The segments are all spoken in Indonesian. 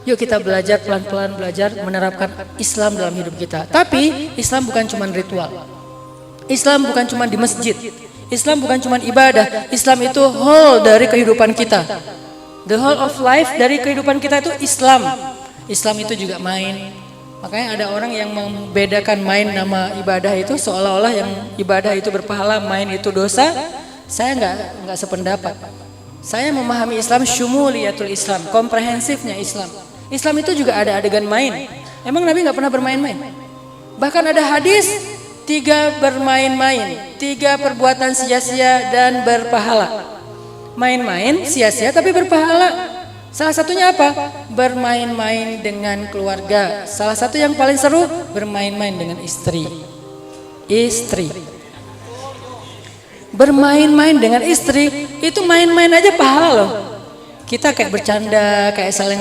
Yuk kita belajar pelan-pelan, belajar menerapkan Islam dalam hidup kita. Tapi Islam bukan cuma ritual. Islam bukan cuma di masjid. Islam bukan cuma ibadah. Islam itu whole dari kehidupan kita. The whole of life dari kehidupan kita itu Islam. Islam itu juga main. Makanya ada orang yang membedakan main nama ibadah itu seolah-olah yang ibadah itu berpahala, main itu dosa. Saya nggak sependapat. Saya memahami Islam syumuliyatul Islam, komprehensifnya Islam. Islam itu juga ada adegan main. Emang Nabi nggak pernah bermain-main? Bahkan ada hadis 3 bermain-main, 3 perbuatan sia-sia dan berpahala. Main-main sia-sia tapi berpahala. Salah satunya apa? Bermain-main dengan keluarga. Salah satu yang paling seru bermain-main dengan istri. Bermain-main dengan istri itu main-main aja pahala loh. Kita kayak bercanda, kayak saling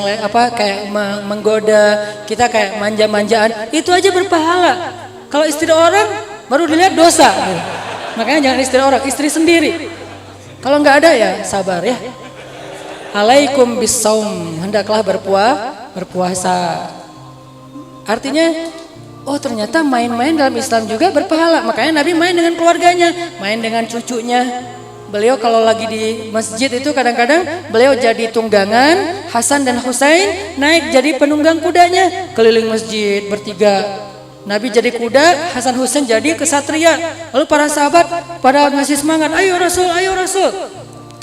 kayak menggoda, kita kayak manja-manjaan, itu aja berpahala. Kalau istri orang baru dilihat dosa. Makanya jangan istri orang, istri sendiri. Kalau nggak ada ya sabar ya. Alaikum bisaum, hendaklah berpuasa. Artinya, oh ternyata main-main dalam Islam juga berpahala. Makanya Nabi main dengan keluarganya, main dengan cucunya. Beliau kalau lagi di masjid itu kadang-kadang beliau jadi tunggangan, Hasan dan Husain naik jadi penunggang kudanya keliling masjid bertiga. Nabi jadi kuda, Hasan Husain jadi kesatria. Lalu para sahabat pada ngasih semangat, ayo Rasul, ayo Rasul.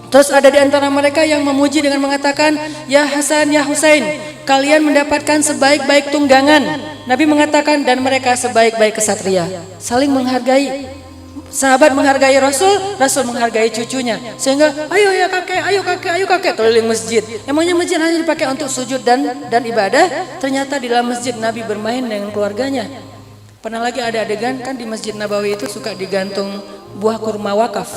Terus ada di antara mereka yang memuji dengan mengatakan, ya Hasan, ya Husain, kalian mendapatkan sebaik-baik tunggangan. Nabi mengatakan, dan mereka sebaik-baik kesatria. Saling menghargai. Sahabat menghargai Rasul, Rasul menghargai cucunya. Sehingga, ayo ya kakek, ayo kakek, ayo kakek, keliling masjid. Emangnya masjid hanya dipakai untuk sujud dan ibadah? Ternyata di dalam masjid Nabi bermain dengan keluarganya. Pernah lagi ada adegan kan di Masjid Nabawi itu suka digantung buah kurma wakaf,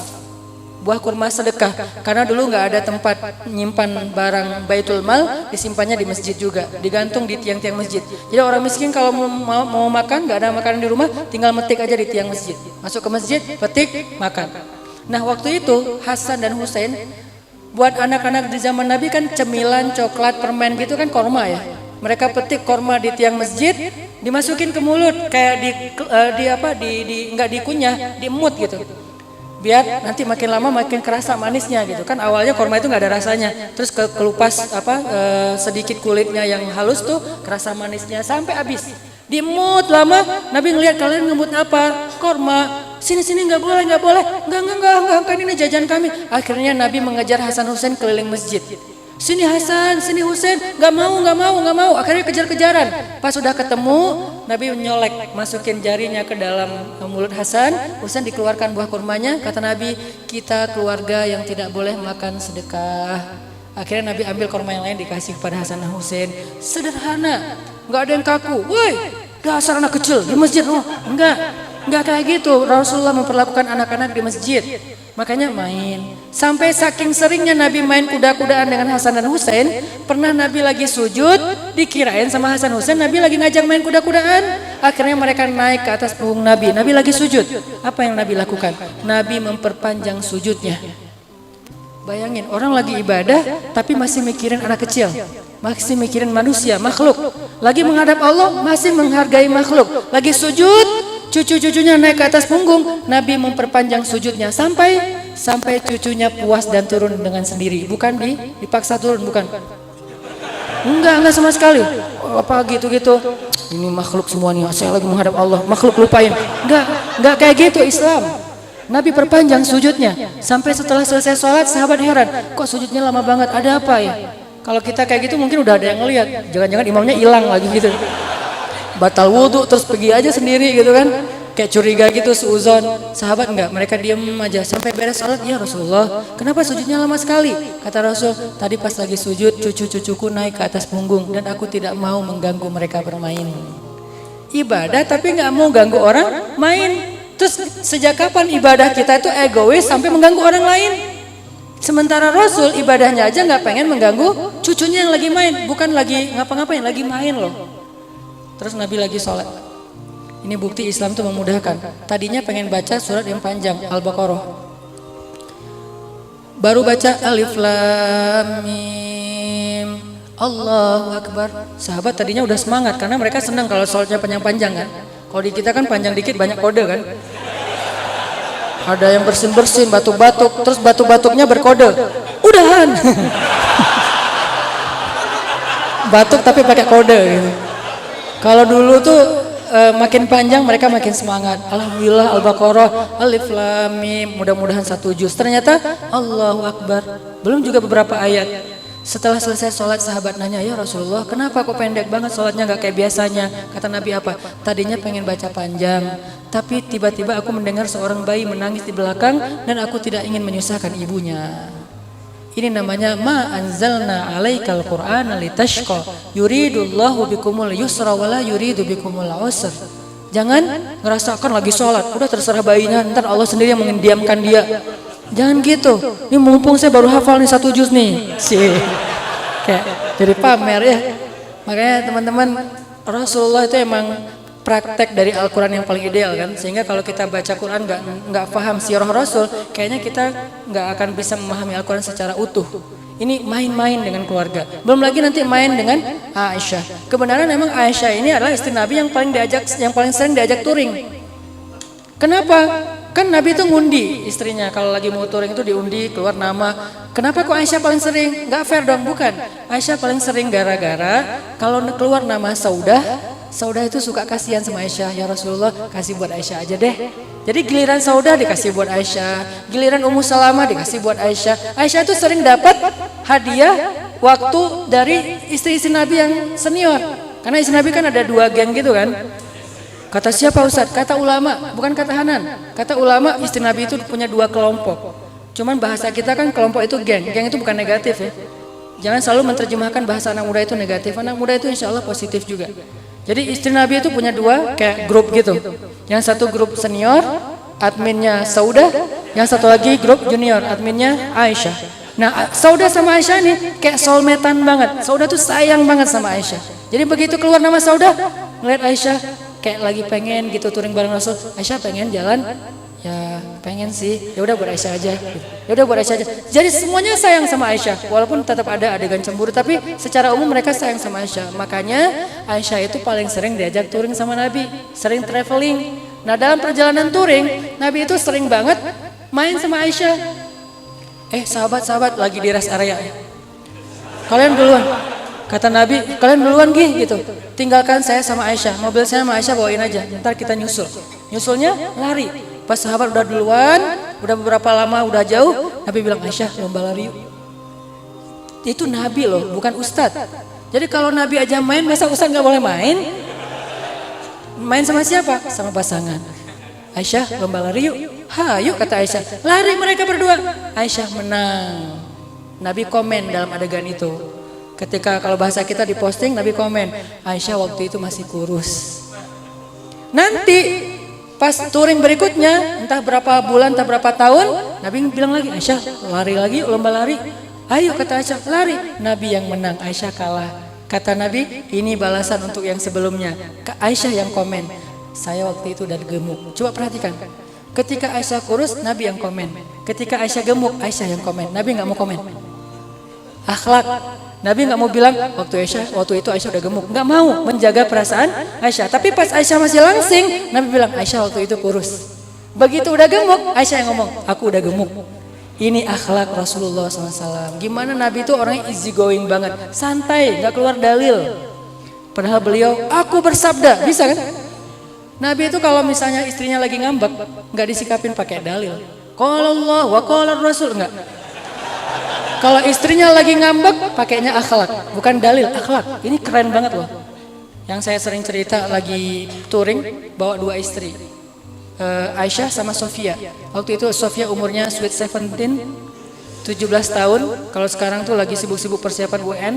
buah kurma sedekah. Karena dulu nggak ada tempat nyimpan barang Baitul Mal, disimpannya di masjid juga, digantung di tiang-tiang masjid. Jadi orang miskin kalau mau makan, nggak ada makanan di rumah, tinggal metik aja di tiang masjid. Masuk ke masjid, petik, makan. Nah waktu itu Hasan dan Husain buat anak-anak di zaman Nabi kan cemilan, coklat, permen gitu kan korma ya. Mereka petik korma di tiang masjid, dimasukin ke mulut kayak nggak dikunyah, diemut gitu. Biar nanti makin lama makin kerasa manisnya gitu kan. Awalnya korma itu nggak ada rasanya, terus kelupas sedikit kulitnya yang halus tuh kerasa manisnya sampai habis. Diemut lama, Nabi ngelihat kalian ngemut apa? Korma. Sini nggak boleh, enggak, ini jajan kami. Akhirnya Nabi mengejar Hasan Husain keliling masjid. Sini Hasan, sini Husain, nggak mau. Akhirnya kejar-kejaran. Pas sudah ketemu, Nabi menyolek, masukin jarinya ke dalam mulut Hasan. Husain dikeluarkan buah kurmanya. Kata Nabi, kita keluarga yang tidak boleh makan sedekah. Akhirnya Nabi ambil kurma yang lain dikasih kepada Hasan dan Husain. Sederhana, nggak ada yang kaku. Woi, dasar anak kecil di masjid, oh enggak kayak gitu. Rasulullah memperlakukan anak-anak di masjid. Makanya main. Sampai saking seringnya Nabi main kuda-kudaan dengan Hasan dan Husain, pernah Nabi lagi sujud, dikirain sama Hasan Husain Nabi lagi ngajak main kuda-kudaan. Akhirnya mereka naik ke atas punggung Nabi. Nabi lagi sujud. Apa yang Nabi lakukan? Nabi memperpanjang sujudnya. Bayangin, orang lagi ibadah tapi masih mikirin anak kecil, masih mikirin manusia, makhluk. Lagi menghadap Allah, masih menghargai makhluk. Lagi sujud, cucu-cucunya naik ke atas punggung, Nabi memperpanjang sujudnya sampai cucunya puas dan turun dengan sendiri. Bukan dipaksa turun, bukan. Enggak sama sekali. Apa gitu-gitu. Ini makhluk semua nih, saya lagi menghadap Allah, makhluk lupain. Enggak kayak gitu Islam. Nabi perpanjang sujudnya sampai setelah selesai sholat, sahabat heran, kok sujudnya lama banget, ada apa ya? Kalau kita kayak gitu mungkin udah ada yang ngelihat, jangan-jangan imamnya hilang lagi gitu. Batal wudhu terus pergi aja sendiri gitu kan, kayak curiga gitu, suuzon. Sahabat enggak, mereka diem aja sampai beres sholat. Ya Rasulullah, kenapa sujudnya lama sekali? Kata Rasul, tadi pas lagi sujud cucu-cucuku naik ke atas punggung dan aku tidak mau mengganggu mereka bermain. Ibadah tapi nggak mau ganggu orang main. Terus sejak kapan ibadah kita itu egois sampai mengganggu orang lain? Sementara Rasul ibadahnya aja nggak pengen mengganggu cucunya yang lagi main, bukan lagi ngapa-ngapain, lagi main loh. Terus Nabi lagi sholat. Ini bukti Islam itu memudahkan. Tadinya pengen baca surat yang panjang, Al-Baqarah. Baru baca Alif Lam Mim. Allahu Akbar. Sahabat tadinya udah semangat karena mereka senang kalau sholatnya panjang-panjang kan. Kalau di kita kan panjang dikit banyak kode kan. Ada yang bersin-bersin, batuk-batuk, terus batuk-batuknya berkode. Udahan. Batuk tapi pakai kode gitu. Kalau dulu tuh makin panjang mereka makin semangat. Alhamdulillah Al-Baqarah, Alif Lam Mim, mudah-mudahan 1 juz. Ternyata Allahu Akbar. Belum juga beberapa ayat. Setelah selesai sholat sahabat nanya, ya Rasulullah kenapa kok pendek banget sholatnya gak kayak biasanya? Kata Nabi apa? Tadinya pengen baca panjang, tapi tiba-tiba aku mendengar seorang bayi menangis di belakang dan aku tidak ingin menyusahkan ibunya. Ini namanya ma anzalna alaikal qur'ana litashqa yuridullahu bikumul yusra wala yuridu bikumul usra. Jangan ngerasakan lagi sholat, udah terserah bayinya, ntar Allah sendiri yang mendiamkan dia. Jangan gitu. Ini mumpung saya baru hafal nih 1 juz nih. Kayak jadi pamer ya. Makanya teman-teman, Rasulullah itu emang praktek dari Al-Quran yang paling ideal kan. Sehingga kalau kita baca Quran nggak paham sirah Rasul, kayaknya kita nggak akan bisa memahami Al-Quran secara utuh. Ini main-main dengan keluarga. Belum lagi nanti main dengan Aisyah. Kebenaran emang Aisyah ini adalah istri Nabi yang paling sering diajak touring. Kenapa? Kan Nabi itu ngundi istrinya, kalau lagi mau touring itu diundi keluar nama. Kenapa kok Aisyah paling sering? Gak fair dong, bukan. Aisyah paling sering gara-gara kalau keluar nama Saudah itu suka kasihan sama Aisyah. Ya Rasulullah kasih buat Aisyah aja deh. Jadi giliran Saudah dikasih buat Aisyah, giliran Ummu Salamah dikasih buat Aisyah. Aisyah itu sering dapat hadiah waktu dari istri-istri Nabi yang senior. Karena istri Nabi kan ada 2 geng gitu kan. Kata siapa Ustadz? Kata ulama, bukan kata Hanan. Kata ulama istri Nabi itu punya 2 kelompok. Cuman bahasa kita kan kelompok itu geng. Geng itu bukan negatif ya. Jangan selalu menerjemahkan bahasa anak muda itu negatif. Anak muda itu insya Allah positif juga. Jadi istri Nabi itu punya 2 kayak grup gitu. Yang satu grup senior, adminnya Saudah. Yang satu lagi grup junior, adminnya Aisyah. Nah Saudah sama Aisyah ini kayak soulmate-an banget. Saudah tuh sayang banget sama Aisyah. Jadi begitu keluar nama Saudah, ngeliat Aisyah kayak lagi pengen gitu touring bareng Rasul. Aisyah pengen jalan, ya pengen sih. Ya udah buat Aisyah aja. Ya udah buat Aisyah aja. Jadi semuanya sayang sama Aisyah. Walaupun tetap ada adegan cemburu, tapi secara umum mereka sayang sama Aisyah. Makanya Aisyah itu paling sering diajak touring sama Nabi, sering traveling. Nah dalam perjalanan touring, Nabi itu sering banget main sama Aisyah. Sahabat-sahabat lagi di rest area. Kalian duluan. Kata Nabi, kalian duluan gitu. Tinggalkan saya sama Aisyah, mobil saya sama Aisyah bawain aja, ntar kita nyusul. Nyusulnya lari. Pas sahabat udah duluan, udah beberapa lama, udah jauh, Nabi bilang Aisyah lomba lari yuk. Itu Nabi loh, bukan Ustadz. Jadi kalau Nabi aja main, masa Ustadz gak boleh main? Main sama siapa? Sama pasangan. Aisyah lomba lari yuk. Yuk kata Aisyah. Lari mereka berdua. Aisyah menang. Nabi komen dalam adegan itu. Ketika kalau bahasa kita diposting, Nabi komen, Aisyah waktu itu masih kurus. Nanti pas touring berikutnya, entah berapa bulan, entah berapa tahun, Nabi bilang lagi, Aisyah lari lagi, lomba lari. Ayo kata Aisyah, lari. Nabi yang menang, Aisyah kalah. Kata Nabi, ini balasan untuk yang sebelumnya. Aisyah yang komen, saya waktu itu udah gemuk. Coba perhatikan. Ketika Aisyah kurus, Nabi yang komen. Ketika Aisyah gemuk, Aisyah yang komen. Nabi nggak mau komen. Akhlak. Nabi nggak mau bilang waktu itu Aisyah udah gemuk, nggak mau, menjaga perasaan Aisyah. Tapi pas Aisyah masih langsing, Nabi bilang Aisyah waktu itu kurus. Begitu udah gemuk, Aisyah yang ngomong, aku udah gemuk. Ini akhlak Rasulullah SAW. Gimana Nabi itu orangnya easy going banget, santai, nggak keluar dalil. Padahal beliau, aku bersabda, bisa kan? Nabi itu kalau misalnya istrinya lagi ngambek, nggak disikapin pakai dalil. Qala Allah wa qala Rasul, enggak. Kalau istrinya lagi ngambek, pakainya akhlak, bukan dalil, akhlak. Ini keren banget loh. Yang saya sering cerita lagi touring, bawa 2 istri. Aisyah sama Sofia. Waktu itu Sofia umurnya sweet 17, 17 tahun. Kalau sekarang tuh lagi sibuk-sibuk persiapan UN.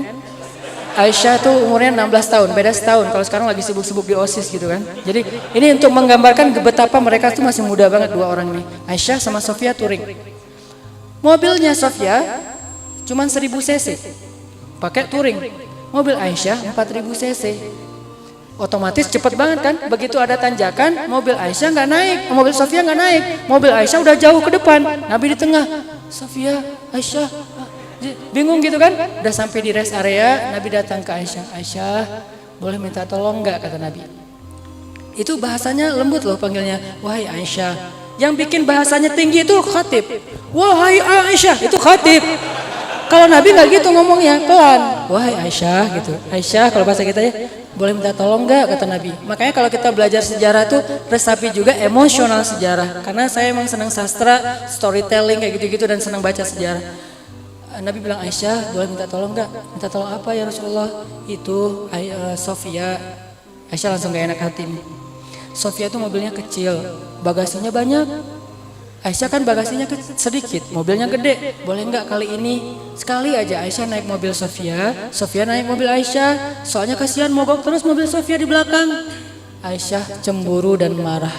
Aisyah tuh umurnya 16 tahun, beda setahun. Kalau sekarang lagi sibuk-sibuk di OSIS gitu kan. Jadi ini untuk menggambarkan betapa mereka tuh masih muda banget 2 orang ini. Aisyah sama Sofia touring. Mobilnya Sofia cuman 1000 cc, pakai touring. Mobil Aisyah 4000 cc. Otomatis cepet banget kan? Begitu ada tanjakan, mobil Aisyah nggak naik, mobil Sofia nggak naik. Mobil Aisyah udah jauh ke depan, Nabi di tengah. Sofia, Aisyah, Bingung gitu kan? Udah sampai di rest area, Nabi datang ke Aisyah. Aisyah, boleh minta tolong nggak, kata Nabi. Itu bahasanya lembut loh panggilnya. Wahai Aisyah. Yang bikin bahasanya tinggi itu khatib. Wahai Aisyah, itu khatib. Kalau Nabi nggak gitu ngomongnya, pelan. Wahai Aisyah gitu. Aisyah kalau bahasa kita ya, boleh minta tolong nggak, kata Nabi. Makanya kalau kita belajar sejarah tuh resapi juga emosional sejarah. Karena saya emang senang sastra, storytelling kayak gitu-gitu dan senang baca sejarah. Nabi bilang, Aisyah boleh minta tolong nggak? Minta tolong apa ya Rasulullah? Itu Sofia. Aisyah langsung gak enak hati. Sofia itu mobilnya kecil, bagasinya banyak. Aisyah kan bagasinya sedikit, mobilnya gede. Boleh nggak kali ini sekali aja Aisyah naik mobil Sofia, Sofia naik mobil Aisyah. Soalnya kasihan mogok terus mobil Sofia di belakang. Aisyah cemburu dan marah.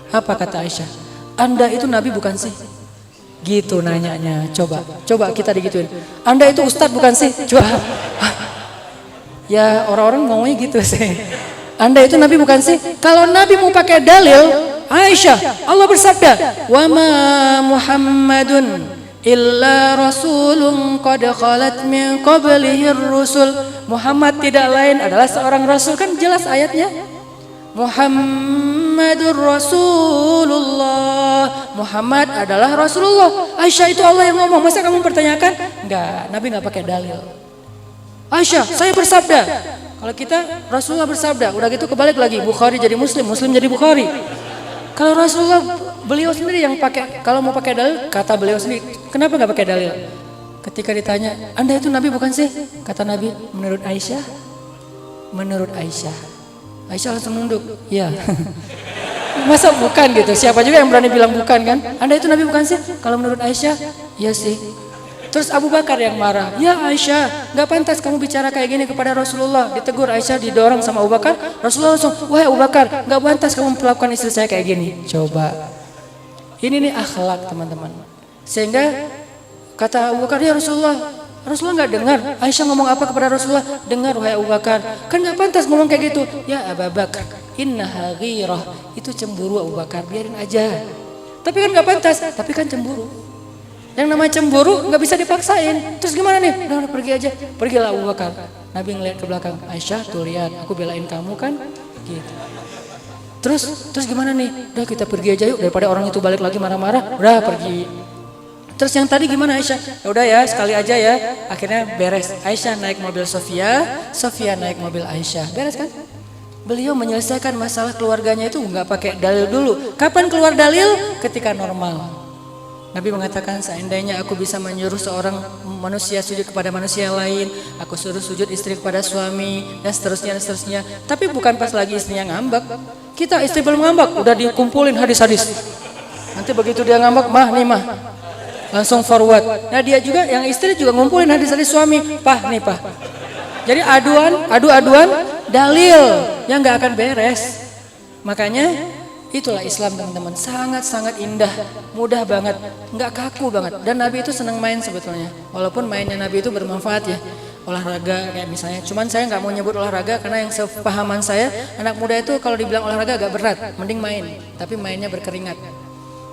Apa kata Aisyah? Anda itu Nabi bukan sih? Gitu nanyanya. Coba kita digituin. Anda itu Ustadz bukan sih? Coba. Ya orang-orang ngomongnya gitu sih. Anda itu Nabi bukan sih? Kalau Nabi mau pakai dalil, Aisyah, Allah bersabda, "Wa ma Muhammadun illa rasulun qad khalat min qablihi ar-rusul." Muhammad tidak lain adalah seorang rasul, kan jelas ayatnya. Muhammadur Rasulullah. Muhammad adalah Rasulullah. Aisyah, itu Allah yang ngomong. Masa kamu pertanyakan? Enggak, Nabi enggak pakai dalil. Aisyah, saya bersabda. Kalau kita Rasulullah bersabda, udah gitu kebalik lagi, Bukhari jadi Muslim, Muslim jadi Bukhari. Kalau Rasulullah beliau sendiri yang pakai, kalau mau pakai dalil, kata beliau sendiri, kenapa nggak pakai dalil? Ketika ditanya, Anda itu Nabi bukan sih? Kata Nabi, menurut Aisyah, menurut Aisyah. Aisyah langsung nunduk, ya. Masa bukan gitu? Siapa juga yang berani bilang bukan kan? Anda itu Nabi bukan sih? Kalau menurut Aisyah, ya sih. Terus Abu Bakar yang marah, ya Aisyah, nggak pantas kamu bicara kayak gini kepada Rasulullah. Ditegur Aisyah, didorong sama Abu Bakar. Rasulullah langsung, wahai Abu Bakar, nggak pantas kamu melakukan istri saya kayak gini. Coba, ini nih akhlak teman-teman. Sehingga kata Abu Bakar, ya Rasulullah, Rasulullah nggak dengar Aisyah ngomong apa kepada Rasulullah. Dengar wahai Abu Bakar, kan nggak pantas ngomong kayak gitu. Ya Abu Bakar, innaha ghirah, itu cemburu Abu Bakar, biarin aja. Tapi kan nggak pantas, tapi kan cemburu. Yang namanya cemburu nggak bisa dipaksain. Terus gimana nih? Udah pergi aja. Pergilah Abu Bakar. Nabi ngeliat ke belakang. Aisyah, tuh lihat, aku belain kamu kan? Gitu. Terus gimana nih? Udah kita pergi aja yuk, daripada orang itu balik lagi marah-marah. Udah pergi. Terus yang tadi gimana Aisyah? Ya udah ya, sekali aja ya. Akhirnya beres. Aisyah naik mobil Sofia, Sofia naik mobil Aisyah. Beres kan? Beliau menyelesaikan masalah keluarganya itu nggak pakai dalil dulu. Kapan keluar dalil? Ketika normal. Nabi mengatakan, seandainya aku bisa menyuruh seorang manusia sujud kepada manusia lain, aku suruh sujud istri kepada suami, dan seterusnya dan seterusnya. Tapi bukan pas lagi istrinya ngambek. Kita istri belum ngambek, udah dikumpulin hadis-hadis. Nanti begitu dia ngambek, mah nih mah, langsung forward. Nah dia juga, yang istri juga ngumpulin hadis-hadis suami, pah nih pah. Jadi adu-aduan, dalil yang nggak akan beres. Makanya itulah Islam teman-teman, sangat-sangat indah, mudah banget, nggak kaku banget. Dan Nabi itu senang main sebetulnya, walaupun mainnya Nabi itu bermanfaat ya, olahraga kayak misalnya. Cuman saya nggak mau nyebut olahraga karena yang sepahaman saya, anak muda itu kalau dibilang olahraga agak berat, mending main, tapi mainnya berkeringat.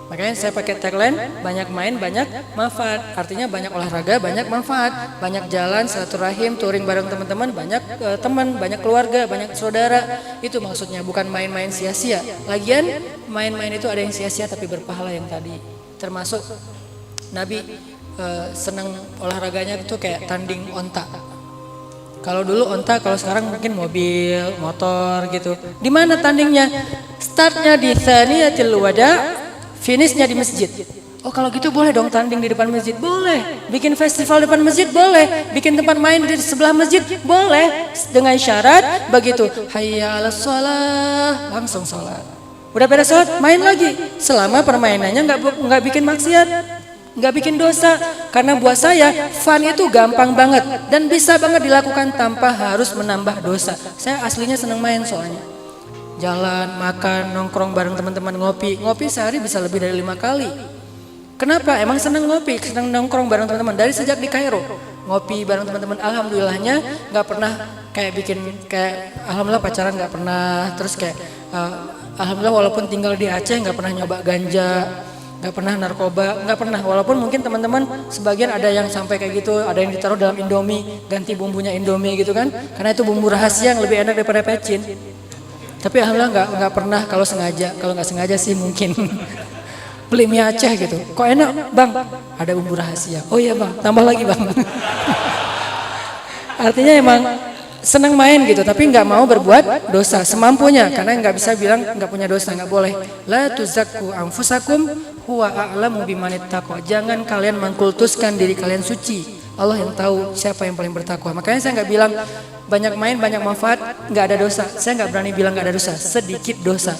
Makanya saya pakai tagline, banyak main, banyak manfaat. Artinya banyak olahraga, banyak manfaat. Banyak jalan, silaturahim, touring bareng teman-teman, banyak teman, banyak keluarga, banyak saudara. Itu maksudnya, bukan main-main sia-sia. Lagian main-main itu ada yang sia-sia tapi berpahala yang tadi. Termasuk Nabi senang olahraganya itu kayak tanding onta. Kalau dulu onta, kalau sekarang mungkin mobil, motor gitu. Di mana tandingnya? Startnya di Thaniyatil Wada', finishnya di masjid. Oh kalau gitu boleh dong tanding di depan masjid? Boleh. Bikin festival depan masjid? Boleh. Bikin tempat main di sebelah masjid? Boleh. Dengan syarat begitu, hayya 'alas shalah, langsung sholat. Udah beres sholat, main lagi. Selama permainannya nggak bikin maksiat, nggak bikin dosa. Karena buat saya fun itu gampang banget dan bisa banget dilakukan tanpa harus menambah dosa. Saya aslinya seneng main soalnya. Jalan, makan, nongkrong bareng teman-teman, ngopi sehari bisa lebih dari 5 kali. Kenapa? Emang seneng ngopi, seneng nongkrong bareng teman-teman. Dari sejak di Kairo, ngopi bareng teman-teman. Alhamdulillahnya nggak pernah kayak alhamdulillah pacaran nggak pernah. Terus kayak alhamdulillah walaupun tinggal di Aceh nggak pernah nyoba ganja, nggak pernah narkoba, nggak pernah. Walaupun mungkin teman-teman sebagian ada yang sampai kayak gitu, ada yang ditaruh dalam Indomie, ganti bumbunya Indomie gitu kan, karena itu bumbu rahasia yang lebih enak daripada pecin. Tapi alhamdulillah nggak pernah kalau sengaja, kalau nggak sengaja sih mungkin beli mie Aceh gitu. Kok enak bang? Ada bumbu rahasia. Oh iya bang, tambah lagi bang. Artinya emang senang main gitu, tapi nggak mau berbuat dosa semampunya, karena nggak bisa bilang nggak punya dosa, nggak boleh. La tuzakku anfusakum huwa a'lamu bimanittaqwa. Jangan kalian mengkultuskan diri kalian suci. Allah yang tahu siapa yang paling bertakwa. Makanya saya nggak bilang banyak main banyak manfaat nggak ada dosa. Saya nggak berani bilang nggak ada dosa, sedikit dosa.